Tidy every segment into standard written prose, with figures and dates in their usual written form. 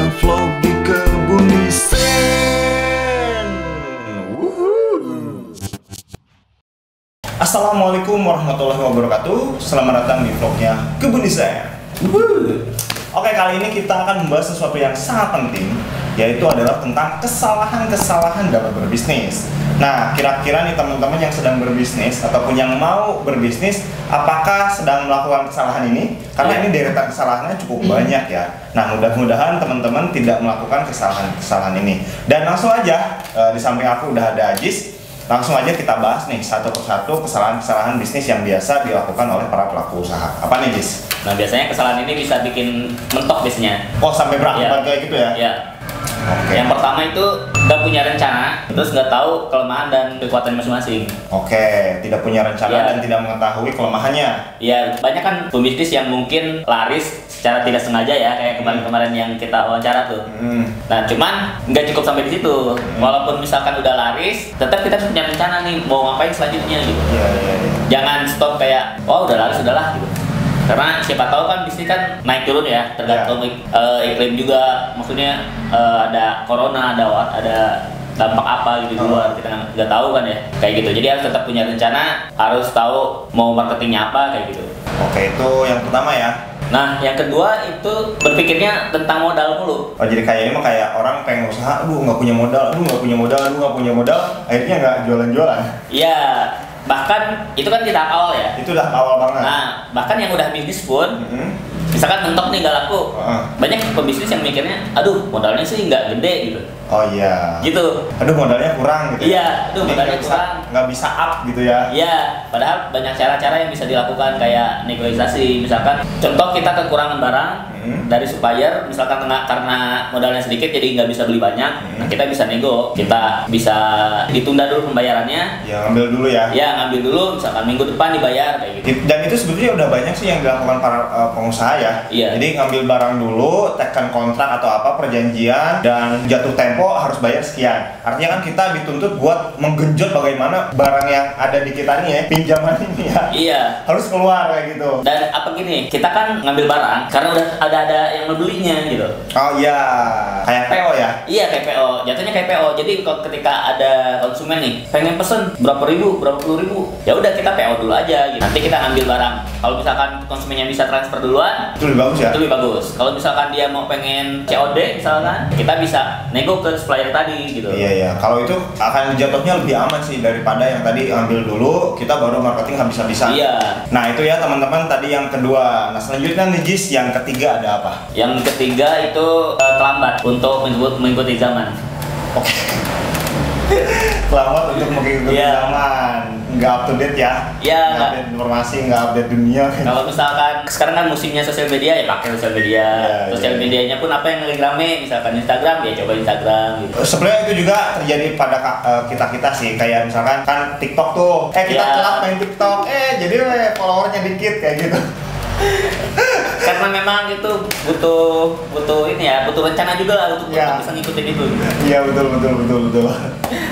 ngevlog di kebun Isen. Assalamualaikum warahmatullahi wabarakatuh. Selamat datang di vlognya Kebun Isen. Oke, kali ini kita akan membahas sesuatu yang sangat penting, yaitu adalah tentang kesalahan-kesalahan dalam berbisnis. Nah, kira-kira nih teman-teman yang sedang berbisnis ataupun yang mau berbisnis, apakah sedang melakukan kesalahan ini? Karena ini deretan kesalahannya cukup banyak ya. Nah, mudah-mudahan teman-teman tidak melakukan kesalahan-kesalahan ini. Dan langsung aja, di samping aku udah ada Ajis. Langsung aja kita bahas nih satu persatu kesalahan-kesalahan bisnis yang biasa dilakukan oleh para pelaku usaha. Apa nih, Jis? Nah, biasanya kesalahan ini bisa bikin mentok biasanya. Oh, sampai berakibat kayak gitu ya? Iya. Oke. Yang pertama itu nggak punya rencana, terus nggak tahu kelemahan dan kekuatan masing-masing. Oke, tidak punya rencana dan tidak mengetahui kelemahannya. Iya, banyak kan pembisnis yang mungkin laris secara tidak sengaja ya, kayak kemarin-kemarin yang kita wawancara tuh. Nah, cuman nggak cukup sampai di situ. Walaupun misalkan udah laris, tetap kita harus punya rencana nih mau ngapain selanjutnya gitu. Iya. Jangan stop kayak, oh udah laris udahlah gitu. Karena siapa tahu kan bisnis kan naik turun ya, tergantung iklim juga. Maksudnya ada corona, ada dampak apa gitu di luar, kita nggak tahu kan ya, kayak gitu. Jadi harus tetap punya rencana, harus tahu mau marketingnya apa kayak gitu. Oke, itu yang pertama ya. Nah, yang kedua itu berpikirnya tentang modal mulu. Oh, jadi kayak ini mah kayak orang pengen usaha, aduh nggak punya modal, akhirnya nggak jualan-jualan. Iya, bahkan itu kan di tahap awal ya. Itu udah awal banget. Nah, bahkan yang udah bisnis pun, misalkan mentok nih gak laku, banyak pembisnis yang mikirnya, aduh modalnya sih nggak gede gitu. Oh iya. Gitu. Aduh modalnya kurang gitu. Iya, aduh modalnya kurang. Nggak bisa up gitu ya. Iya, padahal banyak cara-cara yang bisa dilakukan kayak negosiasi. Misalkan, contoh kita kekurangan barang dari supplier, misalkan karena modalnya sedikit jadi nggak bisa beli banyak. Nah, kita bisa nego, kita bisa ditunda dulu pembayarannya. Ya ngambil dulu ya. Ya ngambil dulu, misalkan minggu depan dibayar kayak gitu. Dan itu sebetulnya udah banyak sih yang dilakukan para pengusaha ya. Iya. Jadi ngambil barang dulu, tekan kontrak atau apa perjanjian dan jatuh tempo harus bayar sekian. Artinya kan kita dituntut buat menggenjot bagaimana barang yang ada di kita nih ya, pinjaman ini ya. Iya. Harus keluar kayak gitu. Dan apa gini, kita kan ngambil barang karena udah ada yang membelinya gitu. Oh iya, kayak PO ya? Iya, kayak PO. Jatuhnya kayak PO. Jadi ketika ada konsumen nih pengen pesen berapa puluh ribu, ya udah kita PO dulu aja gitu. Nanti kita ambil barang. Kalau misalkan konsumennya bisa transfer duluan, itu lebih bagus ya? Itu lebih bagus. Kalau misalkan dia mau pengen COD misalkan, kita bisa nego ke supplier tadi gitu. Iya. Kalau itu akan jatuhnya lebih aman sih daripada yang tadi ambil dulu, kita baru marketing habis-habisan. Iya. Nah itu ya teman-teman tadi yang kedua. Nah selanjutnya nih Jis, yang ketiga ada apa? Yang ketiga itu terlambat untuk mengikuti zaman. Oke. Terlambat untuk mengikuti zaman, nggak up to date ya? Iya. Nggak update informasi, nggak update dunia. Kalau misalkan sekarang kan musimnya sosial media, ya pakai sosial media. Sosial medianya pun apa yang lagi rame, misalkan Instagram, ya coba Instagram gitu. Sebenarnya itu juga terjadi pada kita sih, kayak misalkan kan TikTok tuh, kita telat main TikTok, jadi followernya dikit kayak gitu. Karena memang itu butuh ini ya, butuh rencana juga lah untuk bisa ngikutin itu. Iya betul.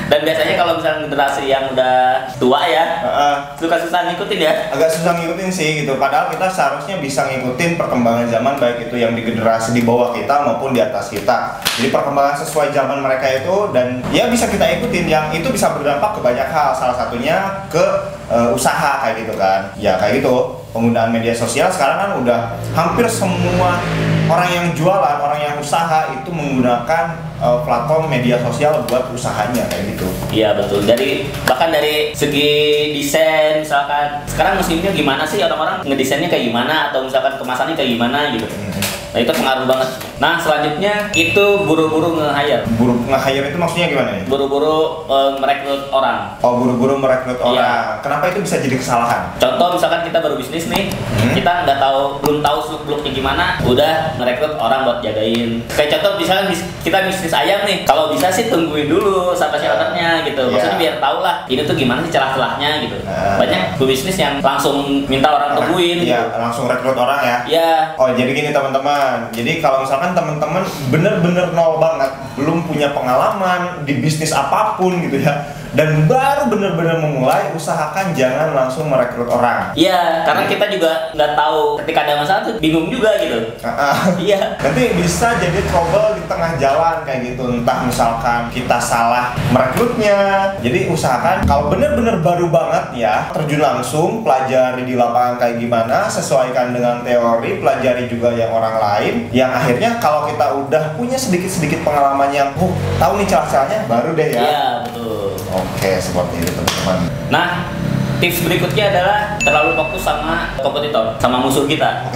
Dan biasanya kalau misalnya generasi yang udah tua ya, suka susah ngikutin ya. Agak susah ngikutin sih gitu. Padahal kita seharusnya bisa ngikutin perkembangan zaman, baik itu yang di generasi di bawah kita maupun di atas kita. Jadi perkembangan sesuai zaman mereka itu dan ya bisa kita ikutin, yang itu bisa berdampak ke banyak hal. Salah satunya ke usaha kayak gitu kan. Ya kayak gitu. Penggunaan media sosial sekarang kan udah hampir semua orang yang jualan, orang yang usaha itu menggunakan platform media sosial buat usahanya kayak gitu. Iya betul. Bahkan dari segi desain, misalkan sekarang musimnya gimana sih, orang-orang ngedesainnya kayak gimana, atau misalkan kemasannya kayak gimana gitu. Nah itu pengaruh banget. Nah selanjutnya itu buru-buru nge-hire. Nge-hire itu maksudnya gimana nih? Buru-buru merekrut orang. Oh, buru-buru merekrut orang. Kenapa itu bisa jadi kesalahan? Contoh misalkan kita baru bisnis nih, kita belum tahu seluk-beluknya gimana, udah merekrut orang buat jagain. Kayak contoh misalkan kita bisnis ayam nih, kalau bisa sih tungguin dulu sampai si ownernya gitu. Maksudnya biar tahu lah ini tuh gimana sih celah-celahnya gitu. Banyak bisnis yang langsung minta orang tungguin. Iya, langsung rekrut orang ya. Iya. Oh jadi gini teman-teman. teman-teman. Jadi kalau misalkan teman-teman bener-bener nol banget, belum punya pengalaman di bisnis apapun gitu ya, dan baru bener-bener memulai, usahakan jangan langsung merekrut orang. Iya, karena kita juga nggak tahu ketika ada masalah tuh bingung juga gitu. Iya. Nanti bisa jadi trouble di tengah jalan kayak gitu. Entah misalkan kita salah merekrutnya. Jadi usahakan kalau bener-bener baru banget ya, terjun langsung, pelajari di lapangan kayak gimana, sesuaikan dengan teori, pelajari juga yang orang lain. Yang akhirnya kalau kita udah punya sedikit-sedikit pengalaman yang tahu nih celah-celahnya, baru deh ya. Iya, betul. Oke, seperti itu teman-teman. Nah, tips berikutnya adalah terlalu fokus sama kompetitor, sama musuh kita.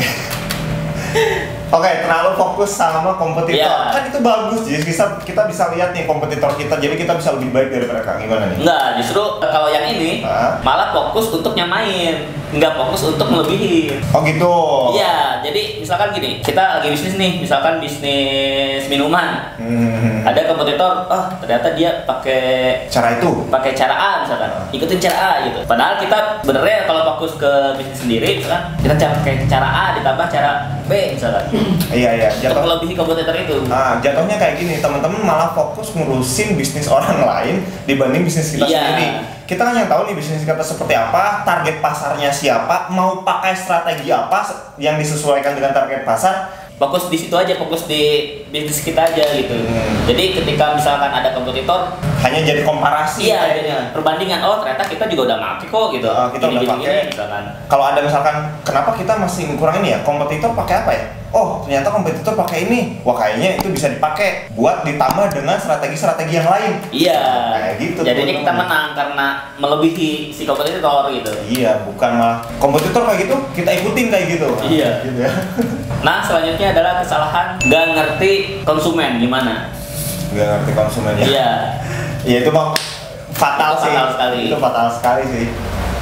Oke, terlalu fokus sama kompetitor. Iya. Kan itu bagus, jadi kita bisa lihat nih kompetitor kita, jadi kita bisa lebih baik dari mereka. Gimana nih? Enggak, justru kalau yang ini malah fokus untuk nyamain, nggak fokus untuk melebihin. Oh gitu. Iya, jadi misalkan gini, kita lagi bisnis nih, misalkan bisnis minuman. Ada kompetitor, ternyata dia pakai cara A misalkan, ikutin cara A gitu. Padahal kita benernya kalau fokus ke bisnis sendiri, misalkan kita pakai cara A ditambah cara B misalkan. Iya. Untuk melebihi kompetitor itu. Jatuhnya kayak gini, teman-teman malah fokus ngurusin bisnis orang lain dibanding bisnis kita sendiri. Kita kan yang tahu nih bisnis kita seperti apa, target pasarnya siapa, mau pakai strategi apa yang disesuaikan dengan target pasar. Fokus di situ aja, fokus di bisnis kita aja gitu. Jadi ketika misalkan ada kompetitor, hanya jadi komparasi. Iya, jadi perbandingan. Oh ternyata kita juga udah pakai kok gitu. Kita udah pakai. Kalau ada misalkan, kenapa kita masih kurang ini ya? Kompetitor pakai apa ya? Oh ternyata kompetitor pakai ini. Wah kayaknya itu bisa dipakai buat ditambah dengan strategi-strategi yang lain. Iya. Kayak gitu. Jadi ini kita menang karena melebihi si kompetitor gitu. Iya, bukan malah kompetitor kayak gitu kita ikutin kayak gitu. Iya. Gitu ya. Nah selanjutnya adalah kesalahan nggak ngerti konsumen gimana. Nggak ngerti konsumennya. Iya. Ya itu mah fatal sih. Fatal sekali. Itu fatal sekali sih.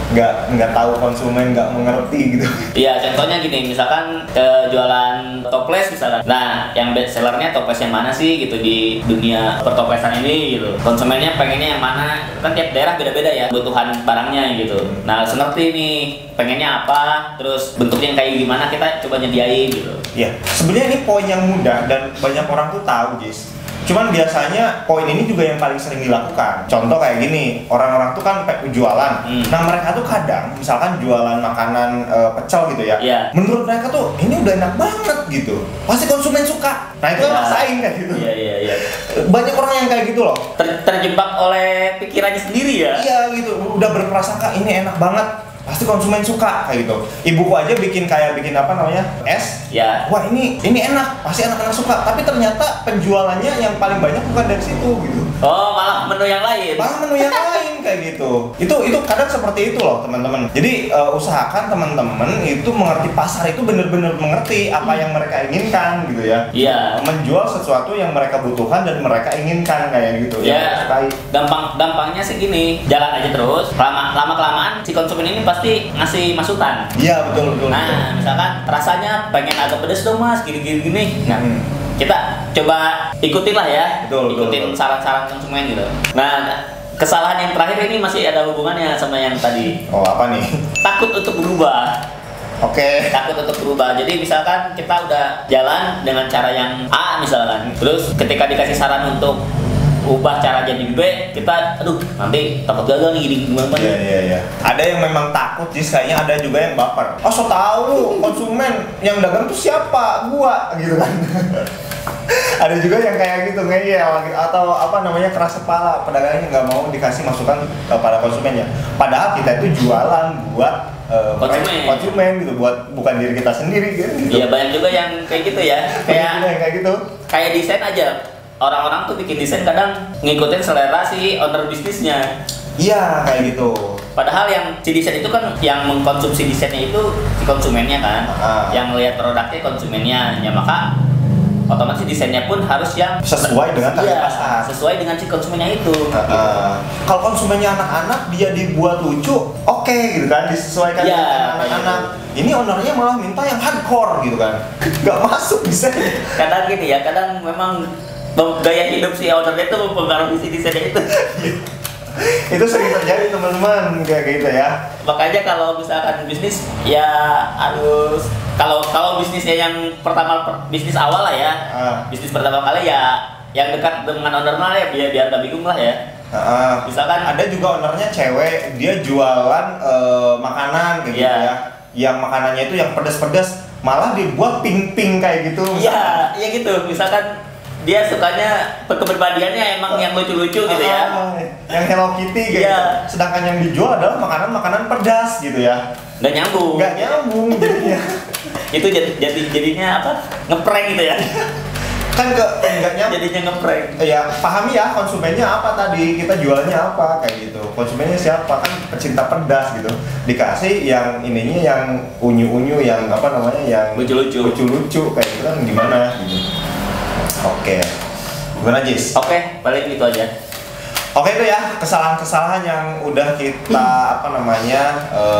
Nggak tahu konsumen, nggak mengerti gitu. Iya, contohnya gini, misalkan jualan toples misalkan. Nah, yang best sellernya toples yang mana sih gitu di dunia pertoplesan ini gitu. Konsumennya pengennya yang mana? Kan tiap daerah beda-beda ya kebutuhan barangnya gitu. Nah, harus ngerti nih pengennya apa, terus bentuknya yang kayak gimana kita coba nyediain gitu. Iya, sebenarnya ini poin yang mudah dan banyak orang tuh tahu, Jis. Cuman biasanya poin ini juga yang paling sering dilakukan. Contoh kayak gini, orang-orang tuh kan jualan. Nah mereka tuh kadang, misalkan jualan makanan pecel gitu ya. Menurut mereka tuh ini udah enak banget gitu. Pasti konsumen suka. Nah itu kan maksain kayak gitu. Iya. Banyak orang yang kayak gitu loh. Terjebak oleh pikirannya sendiri ya. Iya gitu. Udah berprasangka ini enak banget. Pasti konsumen suka kayak gitu. Ibuku aja bikin apa namanya es. Ya. Wah ini enak, pasti anak-anak suka. Tapi ternyata penjualannya yang paling banyak bukan dari situ gitu. Oh malah menu yang lain. Malah menu yang lain kayak gitu. Itu kadang seperti itu loh teman-teman. Jadi usahakan teman-teman itu mengerti pasar itu benar-benar mengerti apa yang mereka inginkan gitu ya. Iya. Menjual sesuatu yang mereka butuhkan dan mereka inginkan kayak gitu. Ya. Gampangnya sih gini, jalan aja terus. Lama kelamaan si konsumen ini pasti ngasih masukan. Iya betul. Nah misalkan rasanya pengen agak pedes dong mas, gini. Nah kita coba ikutin lah ya, ikutin saran-saran konsumen gitu. Nah kesalahan yang terakhir ini masih ada hubungannya sama yang tadi. Oh apa nih? Takut untuk berubah. Oke. Takut untuk berubah. Jadi misalkan kita udah jalan dengan cara yang A misalkan, terus ketika dikasih saran untuk ubah cara jadi B, kita nanti takut gagal nih gimana. Iya. Ada yang memang takut sih, kayaknya ada juga yang baper. Oh so tau lu konsumen yang dagang tuh siapa? Gua gitu kan. Ada juga yang kayak gitu ngeyel atau apa namanya keras kepala, pedagangnya nggak mau dikasih masukan kepada konsumennya. Padahal kita itu jualan buat konsumen gitu, bukan diri kita sendiri gitu. Iya banyak juga yang kayak gitu ya. Kayak desain aja. Orang-orang tuh bikin desain kadang ngikutin selera si owner bisnisnya. Iya kayak gitu. Padahal yang si desain itu kan yang mengkonsumsi desainnya itu si konsumennya kan. Yang lihat produknya konsumennya. Ya maka otomatis desainnya pun harus yang sesuai dengan target pasar. Sesuai dengan si konsumennya itu. Kalau konsumennya anak-anak dia dibuat lucu, oke gitu kan, disesuaikan dengan anak-anak. Ini ownernya malah minta yang hardcore gitu kan. Gak masuk desain. Kadang gini ya, kadang memang gaya hidup si ownernya itu mempengaruhi si desainnya itu. Itu sering terjadi teman-teman kayak gitu ya. Makanya kalau misalkan bisnis ya harus Kalau bisnisnya yang bisnis awal lah ya, bisnis pertama kali ya yang dekat dengan owner lah ya, biar nggak bingung lah ya. Misalkan ada juga ownernya cewek, dia jualan makanan kayak gitu ya, yang makanannya itu yang pedas-pedas, malah dibuat pink-pink kayak gitu. Iya, iya gitu. Misalkan dia sukanya kepribadiannya emang yang lucu-lucu gitu ya, yang Hello Kitty gitu. Sedangkan yang dijual adalah makanan-makanan pedas gitu ya. Nggak nyambung jadinya. Itu jadinya apa? Ngeprank gitu ya. Kan enggak nyambung. Jadinya ngeprank. Ya, pahami ya konsumennya apa tadi, kita jualnya apa kayak gitu. Konsumennya siapa? Kan pecinta pedas gitu. Dikasih yang ininya yang unyu-unyu, yang apa namanya, yang lucu-lucu kayak gitu kan gimana gitu. Oke. Gimana, Jis? Oke, paling gitu aja. Oke, itu ya kesalahan-kesalahan yang udah kita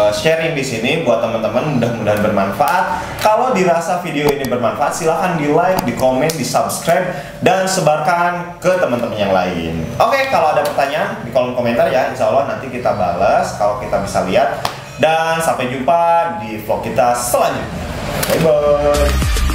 sharing di sini buat teman-teman, mudah-mudahan bermanfaat. Kalau dirasa video ini bermanfaat, silahkan di like, di komen, di subscribe, dan sebarkan ke teman-teman yang lain. Oke, kalau ada pertanyaan di kolom komentar ya, insya Allah nanti kita balas kalau kita bisa lihat. Dan sampai jumpa di vlog kita selanjutnya. Bye bye.